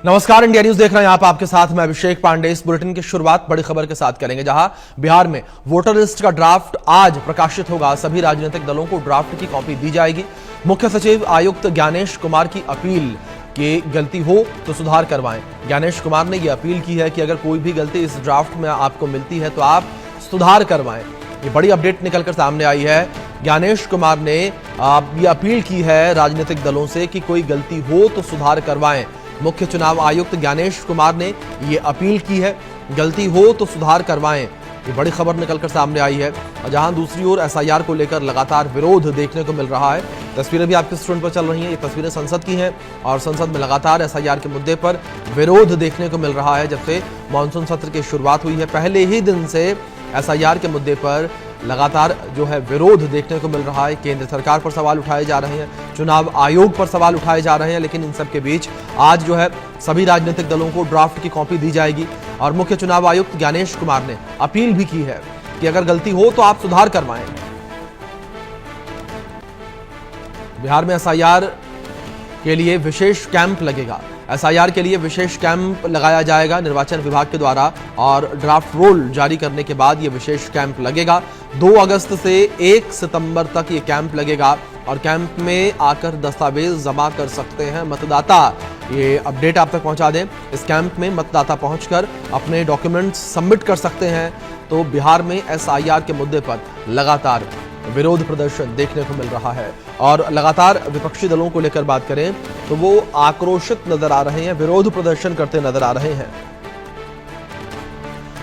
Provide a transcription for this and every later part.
नमस्कार, India news देख रहे हैं आप। आपके साथ मैं अभिषेक पांडे। इस बुलेटिन की शुरुआत बड़ी खबर के साथ करेंगे, जहां बिहार में वोटर लिस्ट का ड्राफ्ट आज प्रकाशित होगा। सभी राजनीतिक दलों को ड्राफ्ट की कॉपी दी जाएगी। मुख्य सचिव आयुक्त ज्ञानेश कुमार की अपील कि गलती हो तो सुधार करवाएं। ज्ञानेश कुमार ने यह अपील की है कि अगर कोई भी गलती इस ड्राफ्ट में आपको मिलती है तो आप सुधार करवाएं। ये बड़ी अपडेट निकलकर सामने आई है। ज्ञानेश कुमार ने यह अपील की है राजनीतिक दलों से कि कोई गलती हो तो सुधार करवाएं। मुख्य चुनाव आयुक्त ज्ञानेश कुमार ने यह अपील की है, गलती हो तो सुधार करवाएं। ये बड़ी खबर निकलकर सामने आई है। जहां दूसरी ओर एसआईआर को लेकर लगातार विरोध देखने को मिल रहा है। तस्वीरें भी आपके स्क्रीन पर चल रही हैं। ये तस्वीरें संसद की हैं और संसद में लगातार एसआईआर के मुद्दे पर विरोध देखने को मिल रहा है। जब से मानसून सत्र की शुरुआत हुई है, पहले ही दिन से एसआईआर के मुद्दे पर लगातार जो है विरोध देखने को मिल रहा है। केंद्र सरकार पर सवाल उठाए जा रहे हैं, चुनाव आयोग पर सवाल उठाए जा रहे हैं, लेकिन इन सब के बीच आज जो है सभी राजनीतिक दलों को ड्राफ्ट की कॉपी दी जाएगी। और मुख्य चुनाव आयुक्त ज्ञानेश कुमार ने अपील भी की है कि अगर गलती हो तो आप सुधार करवाएं। बिहार में एसआईआर के लिए विशेष कैंप लगेगा। एसआईआर के लिए विशेष कैंप लगाया जाएगा निर्वाचन विभाग के द्वारा, और ड्राफ्ट रोल जारी करने के बाद यह विशेष कैंप लगेगा। 2 अगस्त से 1 सितंबर तक ये कैंप लगेगा और कैंप में आकर दस्तावेज जमा कर सकते हैं मतदाता। ये अपडेट आप तक पहुंचा दें। इस कैंप में मतदाता पहुंचकर अपने डॉक्यूमेंट्स सबमिट कर सकते हैं। तो बिहार में एसआईआर के मुद्दे पर लगातार विरोध प्रदर्शन देखने को मिल रहा है और लगातार विपक्षी दलों को लेकर बात करें तो वो आक्रोशित नजर आ रहे हैं, विरोध प्रदर्शन करते नजर आ रहे हैं।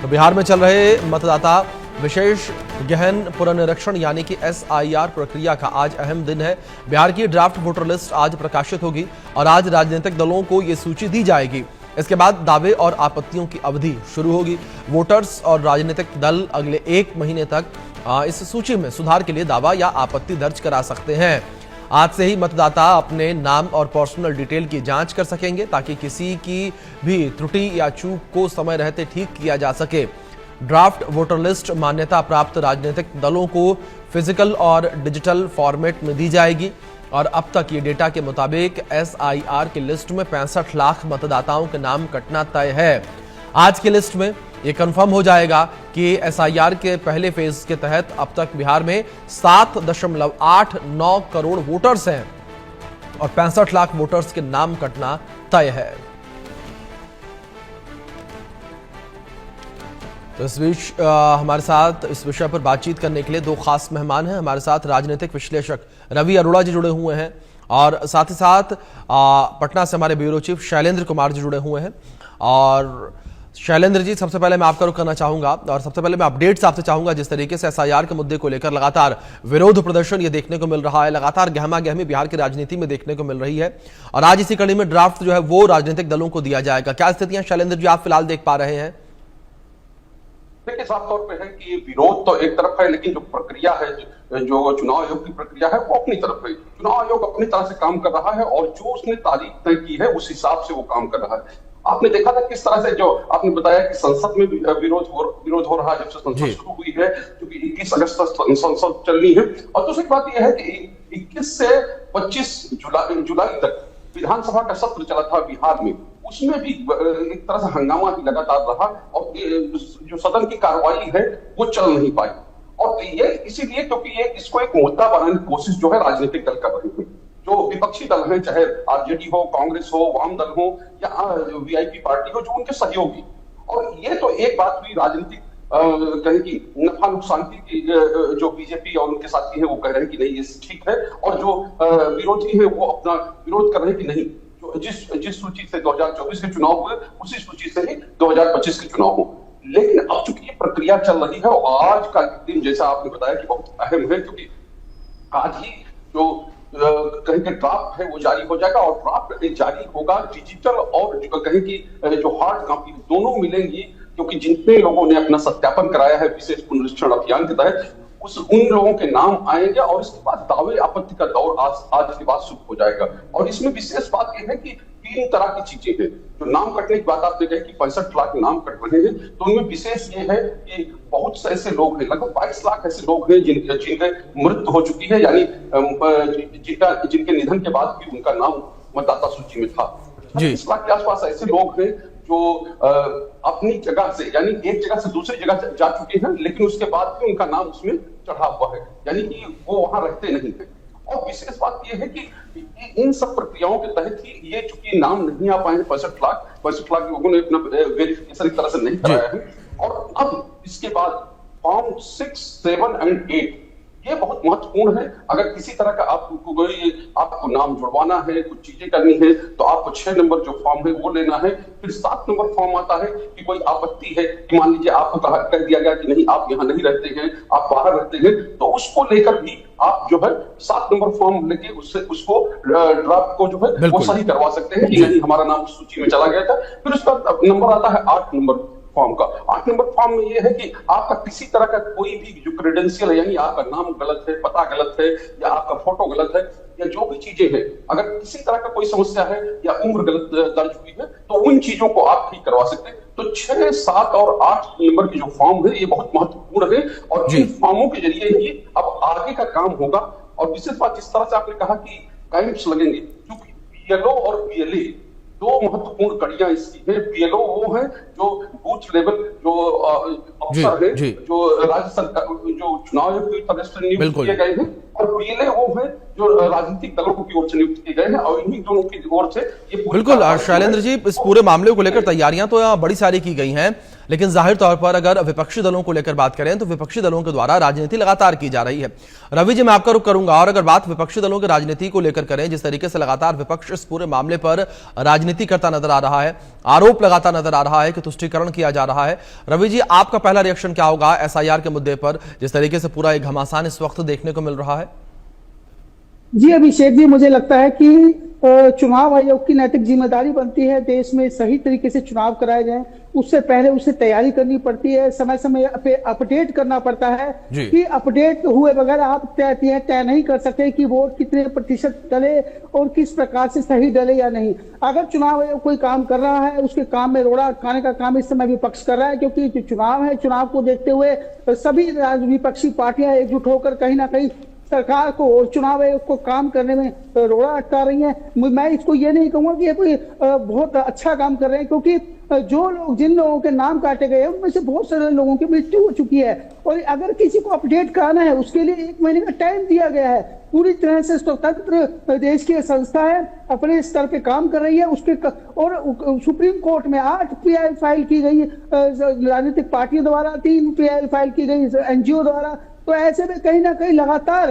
तो बिहार में चल रहे मतदाता विशेष गहन पुनर्निरीक्षण यानी कि एसआईआर प्रक्रिया का आज अहम दिन है। बिहार की ड्राफ्ट वोटर लिस्ट आज प्रकाशित होगी और आज राजनीतिक दलों को ये सूची दी जाएगी। इसके बाद दावे और आपत्तियों की अवधि शुरू होगी। वोटर्स और राजनीतिक दल अगले 1 महीने तक इस सूची में सुधार के लिए दावा या आपत्ति दर्ज करा सकते हैं। आज से ही मतदाता अपने नाम और पर्सनल डिटेल की जांच कर सकेंगे ताकि किसी की भी त्रुटि या चूक को समय रहते ठीक किया जा सके। ड्राफ्ट वोटर लिस्ट मान्यता प्राप्त राजनीतिक दलों को फिजिकल और डिजिटल फॉर्मेट में दी जाएगी और अब तक ये डेटा के मुताबिक एसआईआर की लिस्ट में 65 लाख मतदाताओं के नाम कटना तय है। आज की लिस्ट में ये कंफर्म हो जाएगा कि एसआईआर के पहले फेज के तहत अब तक बिहार में 7.89 करोड़ वोटर्स हैं और 65 लाख वोटर्स के नाम कटना तय है। तो इस बीच हमारे साथ इस विषय पर बातचीत करने के लिए 2 खास मेहमान हैं। हमारे साथ राजनीतिक विश्लेषक रवि अरोड़ा जी जुड़े हुए हैं और साथ ही साथ पटना से हमारे ब्यूरो चीफ शैलेंद्र कुमार जी जुड़े हुए हैं। और शैलेंद्र जी, सबसे पहले मैं आपका रुख करना चाहूंगा और सबसे पहले मैं अपडेट्स आपसे चाहूंगा। जिस तरीके से एसआईआर के मुद्दे को लेकर लगातार विरोध प्रदर्शन ये देखने को मिल रहा है, लगातार गहमा गहमी बिहार की राजनीति में देखने को मिल रही है और आज इसी कड़ी में ड्राफ्ट जो है वो राजनीतिक दलों को दिया जाएगा। क्या स्थितियां शैलेंद्र जी आप फिलहाल देख पा रहे हैं? देखिए, साफ तौर पे है कि ये विरोध तो एक तरफ है, लेकिन जो प्रक्रिया है, जो चुनाव आयोग की प्रक्रिया है, वो अपनी तरफ है। चुनाव आयोग अपनी तरह से काम कर रहा है और जो उसने तारीख तय की है उस हिसाब से वो काम कर रहा है। आपने देखा था किस तरह से, जो आपने बताया कि संसद में भी विरोध हो रहा है जब से संसद शुरू हुई है, क्योंकि 21 अगस्त तक संसद चलनी है। और दूसरी बात यह है कि 21 से 25 जुलाई तक विधानसभा का सत्र चला था बिहार में, उसमें भी एक तरह से हंगामा ही लगातार रहा और जो सदन की कार्रवाई है वो चल नहीं पाई। और ये इसीलिए क्योंकि ये इसको एक मुद्दा बनाने की कोशिश जो है राजनीतिक दल कर रहे हैं, जो विपक्षी दल हैं, चाहे आरजेडी हो, कांग्रेस हो, वाम दल हो या वीआईपी पार्टी हो, जो उनके सहयोगी। और ये तो एक बात हुई राजनीतिक कहें कि नफा नुकसान की, जो बीजेपी और उनके साथी हैं वो कह रहे हैं कि नहीं ये ठीक है, और जो विरोधी हैं वो अपना विरोध कर रहे हैं कि नहीं, जिस सूची से 2024 के चुनाव हुए उसी सूची से ही 2025 के चुनाव हो। लेकिन अब चूंकि ये प्रक्रिया चल रही है और आज का दिन, जैसा आपने बताया, कि बहुत अहम है, क्योंकि आज ही जो कहीं के ड्राफ्ट है वो जारी हो जाएगा और ड्राफ्ट जारी होगा डिजिटल और कहीं की जो हार्ड कॉपी दोनों मिलेंगी, क्योंकि जितने लोगों ने अपना सत्यापन कराया है विशेष पुनरीक्षण अभियान के तहत उन लोगों के नाम आएंगे और इसके बाद दावे आपत्ति का दौर आज के बाद शुरू हो जाएगा। और इसमें विशेष बात यह है कि 3 तरह की चीजें हैं। जो नाम कटने की बात आपने कही कि 65 लाख नाम कट रहे हैं, तो उनमें विशेष ये है कि बहुत से ऐसे लोग हैं, लगभग 22 लाख ऐसे लोग हैं जिनके मृत्यु हो चुकी है, यानी जिनके निधन के बाद भी उनका नाम मतदाता सूची में था। जी। 30 लाख के आसपास ऐसे लोग हैं जो अपनी जगह से, यानी एक जगह से दूसरी जगह जा चुके हैं, लेकिन उसके बाद भी उनका नाम उसमें चढ़ा हुआ है, यानी कि वो वहां रहते नहीं है। और विशेष बात यह है कि इन सब प्रक्रियाओं के तहत ही ये चूंकि नाम नहीं आ पाए हैं 65 लाख लोगों ने अपना वेरिफिकेशन एक तरह से नहीं कराया है। और अब इसके बाद फॉर्म 6, 7 एंड 8 ये बहुत महत्वपूर्ण है। अगर किसी तरह का आपको नाम जुड़वाना है, कुछ चीजें करनी है, तो आपको 6 नंबर जो फॉर्म है वो लेना है। फिर 7 नंबर फॉर्म आता है कि कोई आपत्ति है कि मान लीजिए आपको कह दिया गया कि नहीं, आप यहाँ नहीं रहते हैं, आप बाहर रहते हैं, तो उसको लेकर भी आप जो है 7 नंबर फॉर्म लेके उसको ड्राफ्ट को जो है वो सही करवा सकते हैं कि नहीं, हमारा नाम उस सूची में चला गया था। फिर उसका नंबर आता है 8 नंबर फॉर्म का। 8 नंबर फॉर्म में यह है कि आपका किसी तरह का कोई भी जो क्रेडेंशियल है, यानी आपका नाम गलत है, पता गलत है, या आपका फोटो गलत है, या जो भी चीजें हैं, अगर किसी तरह का कोई समस्या है या उम्र गलत दर्ज हुई है, तो उन चीजों को आप ठीक करवा सकते हैं। तो 6, 7 और 8 नंबर की जो फॉर्म है ये बहुत महत्वपूर्ण है, और इन फॉर्मों के जरिए ही अब आगे का काम होगा। और विशेष बात, जिस तरह से आपने कहा कि कैंप्स लगेंगे, क्योंकि बीएलओ और बीएलए दो महत्वपूर्ण कड़ियां इसकी है। बीएलओ वो है जो बूथ लेवल जो अफसर है, जो राज्य सरकार जो चुनाव आयोग की तरफ से नियुक्त किए गए हैं, और बीएलए वो है जो राजनीतिक दलों की ओर से नियुक्त किए गए हैं, और इन्हीं दोनों की ओर से ये बिल्कुल। शैलेंद्र जी, इस पूरे मामले को लेकर तैयारियां तो यहाँ बड़ी सारी की गई हैं, लेकिन जाहिर तौर पर अगर विपक्षी दलों को लेकर बात करें तो विपक्षी दलों के द्वारा राजनीति लगातार की जा रही है। रवि जी, मैं आपका रुख करूंगा, और अगर बात विपक्षी दलों की राजनीति को लेकर करें, जिस तरीके से लगातार विपक्ष इस पूरे मामले पर राजनीति करता नजर आ रहा है, आरोप लगाता नजर आ रहा है कि तुष्टीकरण किया जा रहा है, रवि जी आपका पहला रिएक्शन क्या होगा एसआईआर के मुद्दे पर, जिस तरीके से पूरा एक घमासान इस वक्त देखने को मिल रहा है? जी अभिषेक जी, मुझे लगता है कि चुनाव आयोग की नैतिक जिम्मेदारी बनती है देश में सही तरीके से चुनाव कराए जाएं। उससे पहले उससे तैयारी करनी पड़ती है, समय समय पे अपडेट करना पड़ता है कि अपडेट हुए बगैर आप तय नहीं कर सकते कि वोट कितने प्रतिशत डले और किस प्रकार से सही डले या नहीं। अगर चुनाव आयोग कोई काम कर रहा है, उसके काम में रोड़ा अटकाने का काम इस समय विपक्ष कर रहा है, क्योंकि जो चुनाव है, चुनाव को देखते हुए सभी विपक्षी पार्टियां एकजुट होकर कहीं ना कहीं सरकार को और चुनाव आयोग को काम करने में रोड़ा अटका रही है। मैं इसको ये नहीं कहूंगा कि ये कोई बहुत अच्छा काम कर रहे हैं, क्योंकि जिन लोगों के नाम काटे गए हैं उनमें से बहुत सारे लोगों की मृत्यु हो चुकी है, और अगर किसी को अपडेट कराना है उसके लिए 1 महीने का टाइम दिया गया है। पूरी तरह से स्वतंत्र देश की संस्था है, अपने स्तर पे काम कर रही है। और सुप्रीम कोर्ट में 8 पीआई फाइल की गई राजनीतिक पार्टियों द्वारा, 3 पीआई फाइल की गई एनजीओ द्वारा। तो ऐसे में कहीं ना कहीं लगातार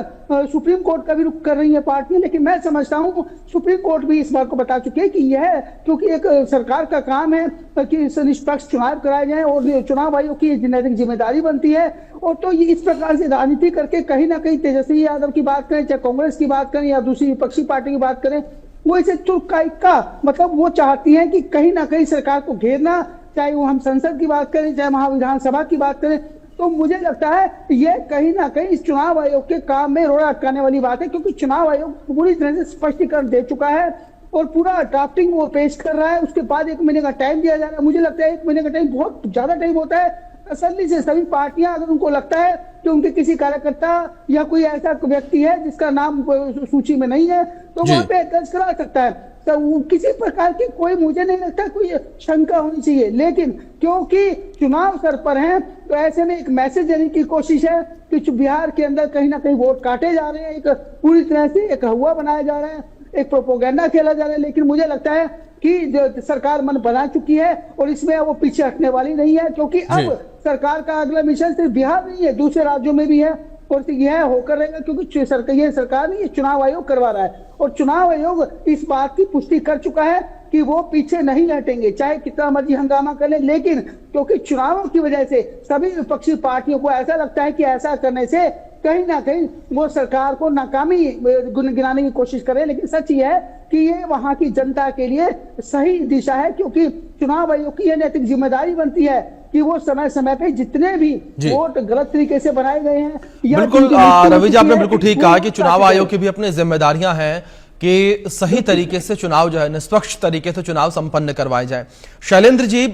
सुप्रीम कोर्ट का भी रुख कर रही है पार्टियां, लेकिन मैं समझता हूं सुप्रीम कोर्ट भी इस बात को बता चुकी है कि यह क्योंकि एक सरकार का काम है कि निष्पक्ष चुनाव कराए जाएं, और चुनाव आयोग की नैतिक जिम्मेदारी बनती है। और तो ये इस प्रकार से राजनीति करके कहीं ना कहीं तेजस्वी यादव की बात करें, चाहे कांग्रेस की बात करें या दूसरी विपक्षी पार्टी की बात करें, वो इसे चुपका मतलब वो चाहती है कि कहीं ना कहीं सरकार को घेरना, चाहे वो हम संसद की बात करें, चाहे महाविधानसभा की बात करें। तो मुझे लगता है ये कहीं ना कहीं इस चुनाव आयोग के काम में रोड़ा अटकाने वाली बात है, क्योंकि चुनाव आयोग पूरी तरह से स्पष्टीकरण दे चुका है और पूरा ड्राफ्टिंग वो पेश कर रहा है। उसके बाद 1 महीने का टाइम दिया जा रहा है। मुझे लगता है 1 महीने का टाइम बहुत ज्यादा टाइम होता है। तसल्ली से सभी पार्टियां, अगर उनको लगता है कि उनके किसी कार्यकर्ता या कोई ऐसा व्यक्ति है जिसका नाम सूची में नहीं है, तो वहां पे दर्ज करा सकता है। तो किसी प्रकार की कोई, मुझे नहीं लगता कोई शंका होनी चाहिए। लेकिन क्योंकि चुनाव सर पर है, तो ऐसे में एक मैसेज देने की कोशिश है कि बिहार के अंदर कहीं ना कहीं वोट काटे जा रहे हैं, एक पूरी तरह से एक हवा बनाया जा रहा है, एक प्रोपोगेंडा खेला जा रहा है। लेकिन मुझे लगता है कि जो सरकार मन बना चुकी है और इसमें वो पीछे हटने वाली नहीं है, क्योंकि अब सरकार का अगला मिशन सिर्फ बिहार नहीं है, दूसरे राज्यों में भी है, और यह होकर रहेगा, क्योंकि ये सरकार नहीं, ये चुनाव आयोग करवा रहा है। और चुनाव आयोग इस बात की पुष्टि कर चुका है कि वो पीछे नहीं हटेंगे, चाहे कितना मर्जी हंगामा कर ले। लेकिन क्योंकि चुनावों की वजह से सभी विपक्षी पार्टियों को ऐसा लगता है कि ऐसा करने से कहीं ना कहीं वो सरकार को नाकामी गिनाने की कोशिश करे। लेकिन सच ये है कि ये वहां की जनता के लिए सही दिशा है, क्योंकि चुनाव आयोग की यह नैतिक जिम्मेदारी बनती है कि वो समय समय पे जितने भी वोट गलत तरीके से बनाए गए हैं। बिल्कुल रवि जी, आपने बिल्कुल ठीक कहा कि चुनाव आयोग की भी अपनी जिम्मेदारियां हैं कि सही तरीके से चुनाव जो है निष्पक्ष तरीके से चुनाव संपन्न करवाए जाए। शैलेंद्र जी,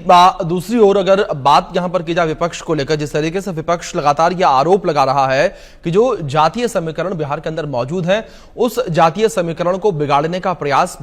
दूसरी ओर अगर बात यहां पर की जाए विपक्ष को लेकर, जिस तरीके से विपक्ष लगातार यह आरोप लगा रहा है कि जो जातीय समीकरण बिहार के अंदर मौजूद है, उस जातीय समीकरण को बिगाड़ने का प्रयास